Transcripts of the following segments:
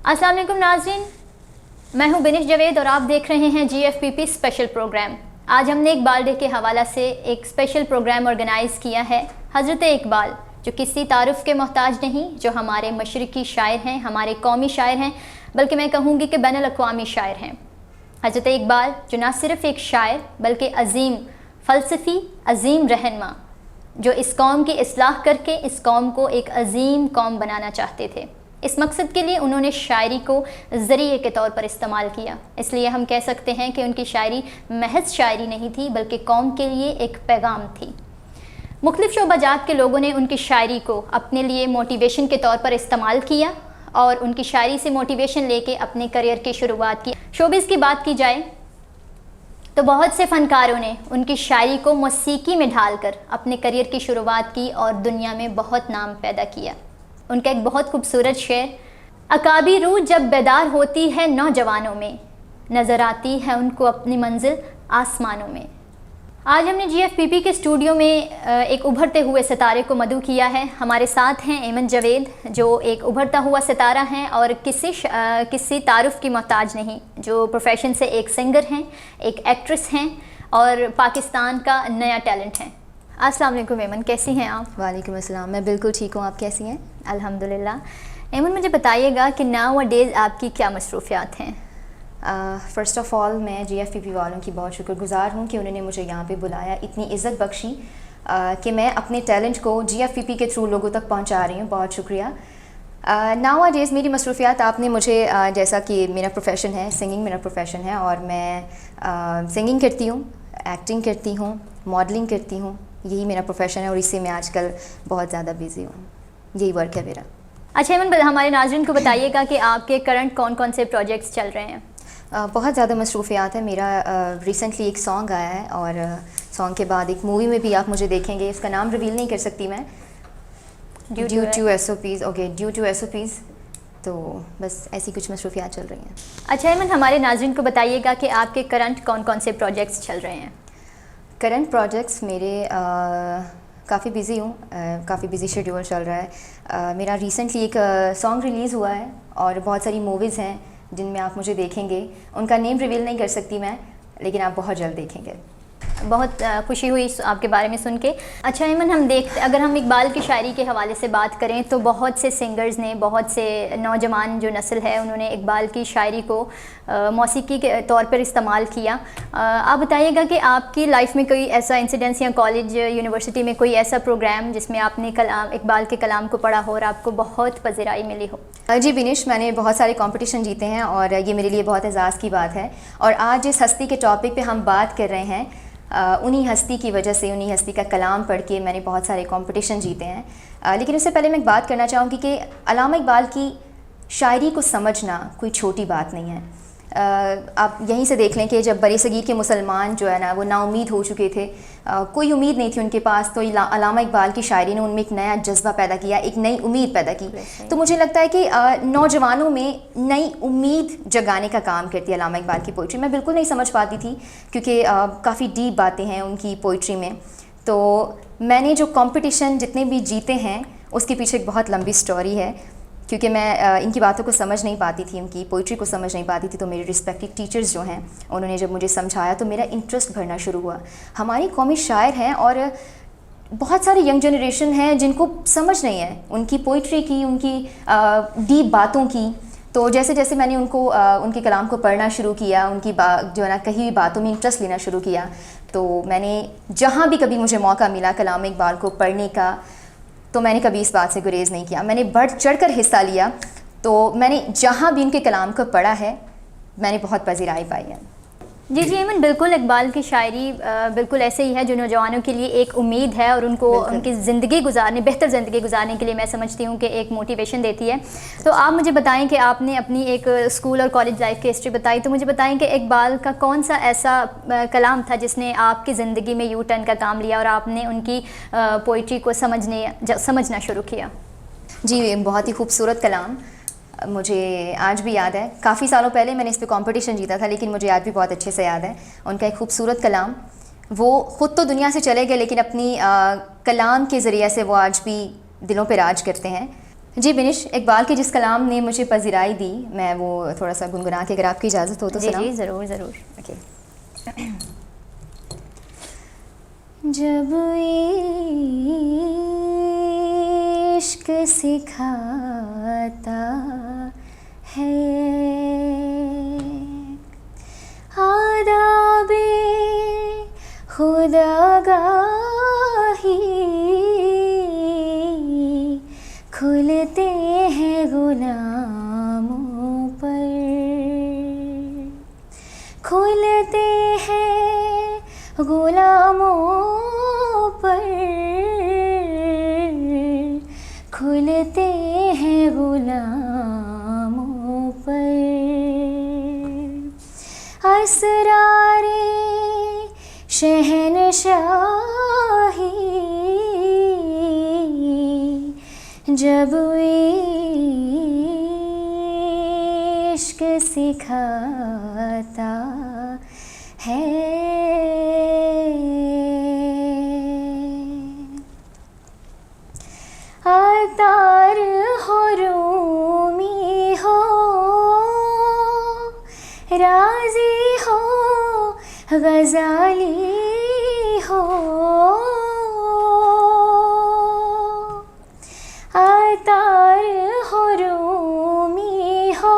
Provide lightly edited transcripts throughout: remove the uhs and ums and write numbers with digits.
अस्सलाम वालेकुम नाज़रीन, मैं हूं बिनिश जावेद और आप देख रहे हैं GFPP स्पेशल प्रोग्राम। आज हमने इकबाल डे के हवाला से एक स्पेशल प्रोग्राम ऑर्गेनाइज़ किया है। हज़रत इकबाल जो किसी तारुफ़ के मोहताज नहीं, जो हमारे मशरिकी शायर हैं, हमारे कौमी शायर हैं, बल्कि मैं कहूँगी कि बैनुल अक़वामी शायर हैं। हज़रत इकबाल जो ना सिर्फ़ एक शायर बल्कि अज़ीम फ़लसफ़ी, अज़ीम रहनुमा, जो इस कौम की इस्लाह करके इस कौम को एक अज़ीम कौम बनाना चाहते थे। इस मकसद के लिए उन्होंने शायरी को ज़रिए के तौर पर इस्तेमाल किया। इसलिए हम कह सकते हैं कि उनकी शायरी महज शायरी नहीं थी बल्कि कौम के लिए एक पैगाम थी। मुख्तलिफ़ शोबाजात के लोगों ने उनकी शायरी को अपने लिए मोटिवेशन के तौर पर इस्तेमाल किया और उनकी शायरी से मोटिवेशन लेके अपने करियर की शुरुआत की। शोबिज़ की बात की जाए तो बहुत से फ़नकारों ने उनकी शायरी को मौसीकी में ढालकर अपने करियर की शुरुआत की और दुनिया में बहुत नाम पैदा किया। उनका एक बहुत खूबसूरत शेर, अकाबी रूह जब बेदार होती है नौजवानों में, नज़र आती है उनको अपनी मंजिल आसमानों में। आज हमने GFPP के स्टूडियो में एक उभरते हुए सितारे को मदऊ किया है। हमारे साथ हैं एमन जावेद जो एक उभरता हुआ सितारा हैं और किसी तारुफ़ की मोहताज नहीं, जो प्रोफेशन से एक सिंगर हैं, एक एक्ट्रेस हैं और पाकिस्तान का नया टैलेंट हैं। अस्सलाम वालेकुम एमन, कैसी हैं आप? वालेकुम अस्सलाम, मैं बिल्कुल ठीक हूँ। आप कैसी हैं? अल्हम्दुलिल्लाह। एमन, मुझे बताइएगा कि नाउ डेज़ आपकी क्या मसरूफ़ियात हैं? फ़र्स्ट ऑफ़ ऑल मैं GFPP वालों की बहुत शुक्रगुज़ार हूँ कि उन्होंने मुझे यहाँ पे बुलाया, इतनी इज़्ज़त बख्शी कि मैं अपने टैलेंट को GFPP के थ्रू लोगों तक पहुँचा रही हूँ। बहुत शुक्रिया। नाउ डेज़ मेरी मसरूफ़ियात, आपने मुझे जैसा कि मेरा प्रोफेशन है, सिंगिंग मेरा प्रोफेशन है और मैं सिंगिंग करती हूँ, एक्टिंग करती हूँ, मॉडलिंग करती हूँ। यही मेरा प्रोफेशन है और इससे मैं आजकल बहुत ज़्यादा बिज़ी हूँ। यही वर्क है मेरा। अच्छा एमन, हमारे नाज़रीन को बताइएगा कि आपके करंट कौन कौन से प्रोजेक्ट्स चल रहे हैं? बहुत ज़्यादा मसरूफ़ियात है। मेरा रिसेंटली एक सॉन्ग आया है और सॉन्ग के बाद एक मूवी में भी आप मुझे देखेंगे। इसका नाम रिवील नहीं कर सकती मैं, due to SOPs। Okay, due to SOPs। तो बस ऐसी कुछ मसरूफ़ियात चल रही हैं। अच्छा एमन, हमारे नाज़रीन को बताइएगा कि आपके करंट कौन कौन से प्रोजेक्ट्स चल रहे हैं? करंट प्रोजेक्ट्स मेरे काफ़ी बिज़ी हूँ, काफ़ी बिज़ी शेड्यूल चल रहा है। मेरा रिसेंटली एक सॉन्ग रिलीज़ हुआ है और बहुत सारी मूवीज़ हैं जिनमें आप मुझे देखेंगे। उनका नेम रिवील नहीं कर सकती मैं, लेकिन आप बहुत जल्द देखेंगे। बहुत खुशी हुई आपके बारे में सुन के। अच्छा एमन, अगर हम इकबाल की शायरी के हवाले से बात करें तो बहुत से सिंगर्स ने, बहुत से नौजवान जो नस्ल है, उन्होंने इकबाल की शायरी को मौसीकी के तौर पर इस्तेमाल किया। आप बताइएगा कि आपकी लाइफ में कोई ऐसा इंसिडेंस या कॉलेज यूनिवर्सिटी में कोई ऐसा प्रोग्राम जिसमें आपने इकबाल के कलाम को पढ़ा हो और आपको बहुत पज़ीराई मिली हो? जी बिनिश, मैंने बहुत सारे कंपटीशन जीते हैं और ये मेरे लिए बहुत एजाज़ की बात है। और आज जिस हस्ती के टॉपिक पे हम बात कर रहे हैं, उन्हीं हस्ती की वजह से, उन्हीं हस्ती का कलाम पढ़ के मैंने बहुत सारे कंपटीशन जीते हैं। लेकिन उससे पहले मैं एक बात करना चाहूँगी कि अल्लामा इकबाल की शायरी को समझना कोई छोटी बात नहीं है। आप यहीं से देख लें कि जब बड़े सगीर के मुसलमान जो है ना, वो नाउमीद हो चुके थे, कोई उम्मीद नहीं थी उनके पास, तो अल्लामा इकबाल की शायरी ने उनमें एक नया जज्बा पैदा किया, एक नई उम्मीद पैदा की। तो मुझे लगता है कि नौजवानों में नई उम्मीद जगाने का काम करती है अल्लामा इकबाल की पोइट्री। मैं बिल्कुल नहीं समझ पाती थी क्योंकि काफ़ी डीप बातें हैं उनकी पोइट्री में। तो मैंने जो कॉम्पिटिशन जितने भी जीते हैं उसके पीछे एक बहुत लंबी स्टोरी है, क्योंकि मैं इनकी बातों को समझ नहीं पाती थी, उनकी पोइट्री को समझ नहीं पाती थी। तो मेरे रिस्पेक्टिव टीचर्स जो हैं, उन्होंने जब मुझे समझाया तो मेरा इंटरेस्ट भरना शुरू हुआ। हमारी कौमी शायर हैं और बहुत सारी यंग जनरेशन है जिनको समझ नहीं है उनकी पोइट्री की, उनकी डीप बातों की। तो जैसे जैसे मैंने उनके कलाम को पढ़ना शुरू किया, उनकी जो है ना कही हुई बातों में इंटरेस्ट लेना शुरू किया, तो मैंने जहाँ भी कभी मुझे मौका मिला कलाम इकबाल को पढ़ने का, तो मैंने कभी इस बात से गुरेज़ नहीं किया। मैंने बढ़ चढ़कर हिस्सा लिया। तो मैंने जहाँ भी उनके कलाम को पढ़ा है, मैंने बहुत पज़ीराई पाई है। जी एमन, बिल्कुल इकबाल की शायरी बिल्कुल ऐसे ही है जो नौजवानों के लिए एक उम्मीद है और उनको उनकी ज़िंदगी गुजारने, बेहतर ज़िंदगी गुजारने के लिए मैं समझती हूँ कि एक मोटिवेशन देती है। तो आप मुझे बताएं कि आपने अपनी एक स्कूल और कॉलेज लाइफ की हिस्ट्री बताई, तो मुझे बताएं कि इकबाल का कौन सा ऐसा कलाम था जिसने आपकी ज़िंदगी में यू टर्न का काम लिया और आपने उनकी पोइट्री को समझना शुरू किया? जी, बहुत ही खूबसूरत कलाम मुझे आज भी याद है। काफ़ी सालों पहले मैंने इस पे कंपटीशन जीता था, लेकिन मुझे आज भी बहुत अच्छे से याद है उनका एक खूबसूरत कलाम। वो ख़ुद तो दुनिया से चले गए, लेकिन अपनी कलाम के ज़रिए से वो आज भी दिलों पे राज करते हैं। जी बिनिश, इकबाल के जिस कलाम ने मुझे पज़िराई दी, मैं वो थोड़ा सा गुनगुना के, अगर आपकी इजाज़त हो तो जी सुनाऊं? जी, ज़रूर ज़रूर। ओके। जब इश्क सिखाता है आदाबे खुदागाही, खुलते हैं गुलामों पर, खुलते हैं गुलामों पर, खुलते हैं गुलामों पर, असरारे शहनशाही जब इश्क सिखाता है। अतार हो रूमी हो, राजी हो गज़ाली हो, अतार हो रूमी हो,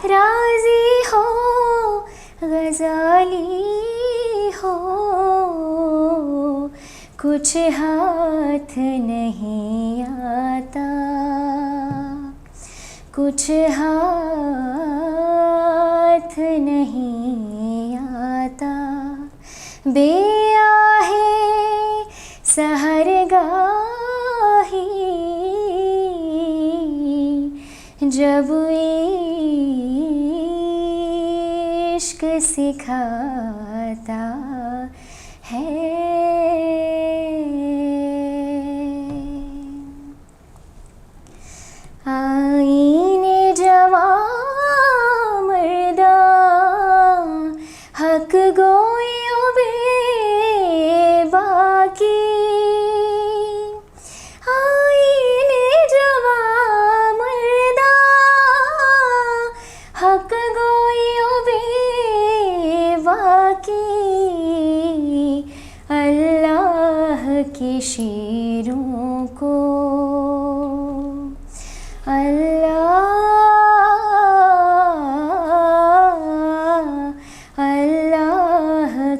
राजी हो गज़ाली हो, कुछ हाथ नहीं आता, कुछ हाथ नहीं आता, बेआहे सहरगाही जब इश्क सिखाता है। आईने जवा मर्दा हक गोयो बेबाकी, आईने जवा मर्दा हक गोयो बेबाकी, अल्लाह की शीरों को, अल्लाह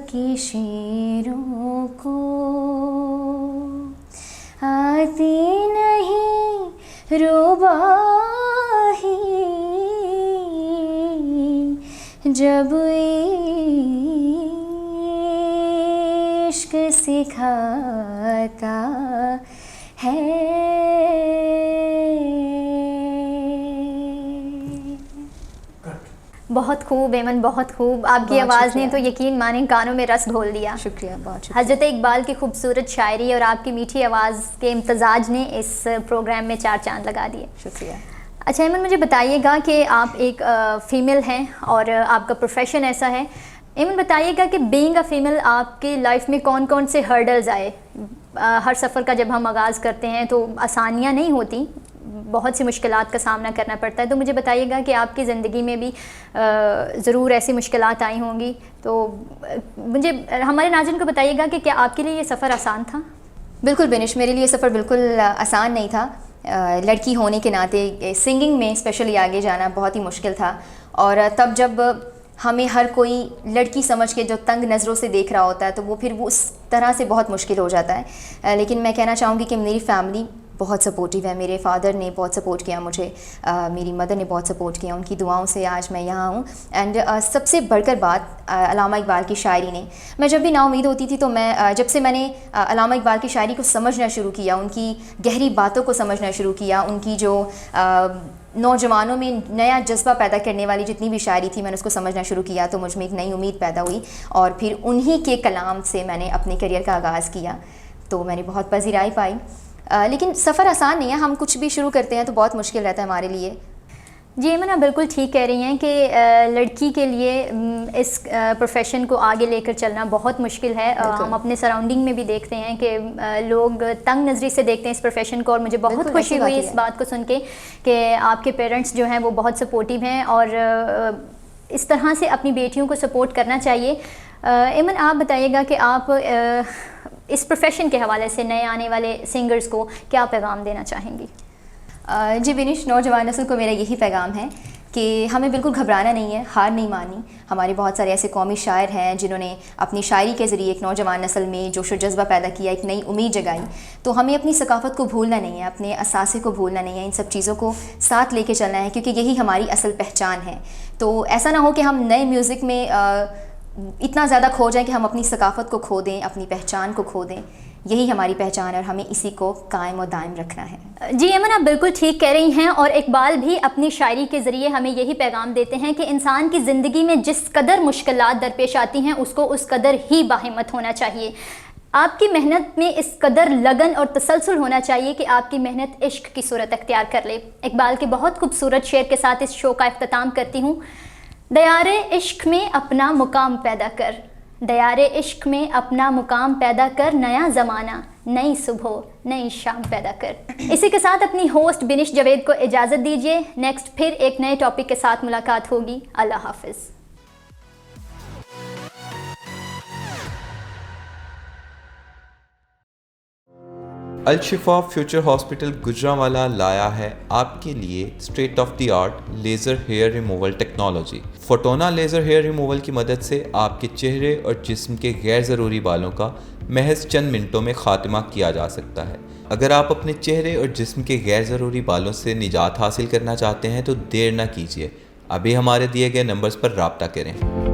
की शीरों को आती नहीं रुबाही जब इश्क सिखाता है। बहुत खूब एमन, बहुत खूब। आपकी बहुत आवाज़ ने शुक्रिया। तो यकीन माने कानों में रस घोल दिया। शुक्रिया, बहुत शुक्रिया। हज़रत इकबाल की खूबसूरत शायरी और आपकी मीठी आवाज़ के इम्तजाज ने इस प्रोग्राम में 4 चांद लगा दिए। शुक्रिया। अच्छा एमन, मुझे बताइएगा कि आप एक फ़ीमेल हैं और आपका प्रोफेशन ऐसा है। एमन बताइएगा कि बीइंग अ फीमेल आपकी लाइफ में कौन कौन से हर्डल्स आए? हर सफ़र का जब हम आगाज़ करते हैं तो आसानियाँ नहीं होती, बहुत सी मुश्किलात का सामना करना पड़ता है। तो मुझे बताइएगा कि आपकी ज़िंदगी में भी ज़रूर ऐसी मुश्किलात आई होंगी, तो मुझे हमारे नाज़रीन को बताइएगा कि क्या आपके लिए ये सफ़र आसान था? बिल्कुल बेनिश, मेरे लिए सफ़र बिल्कुल आसान नहीं था। लड़की होने के नाते सिंगिंग में स्पेशली आगे जाना बहुत ही मुश्किल था, और तब जब हमें हर कोई लड़की समझ के जो तंग नज़रों से देख रहा होता है तो वो फिर वो उस तरह से बहुत मुश्किल हो जाता है। लेकिन मैं कहना चाहूँगी कि मेरी फैमिली बहुत सपोर्टिव है। मेरे फादर ने बहुत सपोर्ट किया मुझे, मेरी मदर ने बहुत सपोर्ट किया, उनकी दुआओं से आज मैं यहाँ हूँ। एंड सबसे बढ़कर बात अल्लामा इकबाल की शायरी ने, मैं जब भी नाउमीद होती थी तो मैं जब से मैंने अल्लामा इकबाल की शायरी को समझना शुरू किया, उनकी गहरी बातों को समझना शुरू किया, उनकी जो नौजवानों में नया जज्बा पैदा करने वाली जितनी भी शायरी थी मैंने उसको समझना शुरू किया, तो मुझ में एक नई उम्मीद पैदा हुई और फिर उन्हीं के कलाम से मैंने अपने करियर का आगाज़ किया। तो मैंने बहुत पज़िराई पाई। लेकिन सफ़र आसान नहीं है, हम कुछ भी शुरू करते हैं तो बहुत मुश्किल रहता है हमारे लिए। जी एमन, आप बिल्कुल ठीक कह रही हैं कि लड़की के लिए इस प्रोफेशन को आगे लेकर चलना बहुत मुश्किल है। हम अपने सराउंडिंग में भी देखते हैं कि लोग तंग नज़री से देखते हैं इस प्रोफेशन को, और मुझे बहुत खुशी हुई इस बात को सुन के कि आपके पेरेंट्स जो हैं वो बहुत सपोर्टिव हैं और इस तरह से अपनी बेटियों को सपोर्ट करना चाहिए। एमन, आप बताइएगा कि आप इस प्रोफेशन के हवाले से नए आने वाले सिंगर्स को क्या पैगाम देना चाहेंगी? जी विनिश, नौजवान नस्ल को मेरा यही पैगाम है कि हमें बिल्कुल घबराना नहीं है, हार नहीं माननी। हमारे बहुत सारे ऐसे कौमी शायर हैं जिन्होंने अपनी शायरी के ज़रिए एक नौजवान नस्ल में जोश और जज्बा पैदा किया, एक नई उम्मीद जगाई। तो हमें अपनी सकाफ़त को भूलना नहीं है, अपने असासे को भूलना नहीं है, इन सब चीज़ों को साथ लेके चलना है, क्योंकि यही हमारी असल पहचान है। तो ऐसा ना हो कि हम नए म्यूज़िक में इतना ज़्यादा खो जाएं कि हम अपनी सकाफ़त को खो दें, अपनी पहचान को खो दें। यही हमारी पहचान है और हमें इसी को कायम और दायम रखना है। जी एमन, आप बिल्कुल ठीक कह रही हैं, और इकबाल भी अपनी शायरी के ज़रिए हमें यही पैगाम देते हैं कि इंसान की ज़िंदगी में जिस कदर मुश्किलात दरपेश आती हैं उसको उस कदर ही बाहिम्मत होना चाहिए। आपकी मेहनत में इस कदर लगन और तसलसल होना चाहिए कि आपकी मेहनत इश्क की सूरत अख्तियार कर ले। इकबाल के बहुत खूबसूरत शेर के साथ इस शो का इख्तिताम करती हूँ। दयारे इश्क में अपना मुकाम पैदा कर, दयारे इश्क में अपना मुकाम पैदा कर, नया ज़माना, नई सुबह, नई शाम पैदा कर। इसी के साथ अपनी होस्ट बिनिश जावेद को इजाज़त दीजिए। नेक्स्ट फिर एक नए टॉपिक के साथ मुलाकात होगी। अल्लाह हाफिज़। अल शिफा फ्यूचर हॉस्पिटल गुजरांवाला लाया है आपके लिए state of the art laser hair removal technology. Fotona laser hair removal की मदद से आपके चेहरे और जिस्म के गैर ज़रूरी बालों का महज चंद मिनटों में खात्मा किया जा सकता है। अगर आप अपने चेहरे और जिस्म के गैर ज़रूरी बालों से निजात हासिल करना चाहते हैं तो देर न कीजिए, अभी हमारे दिए गए नंबर्स पर राब्ता करें।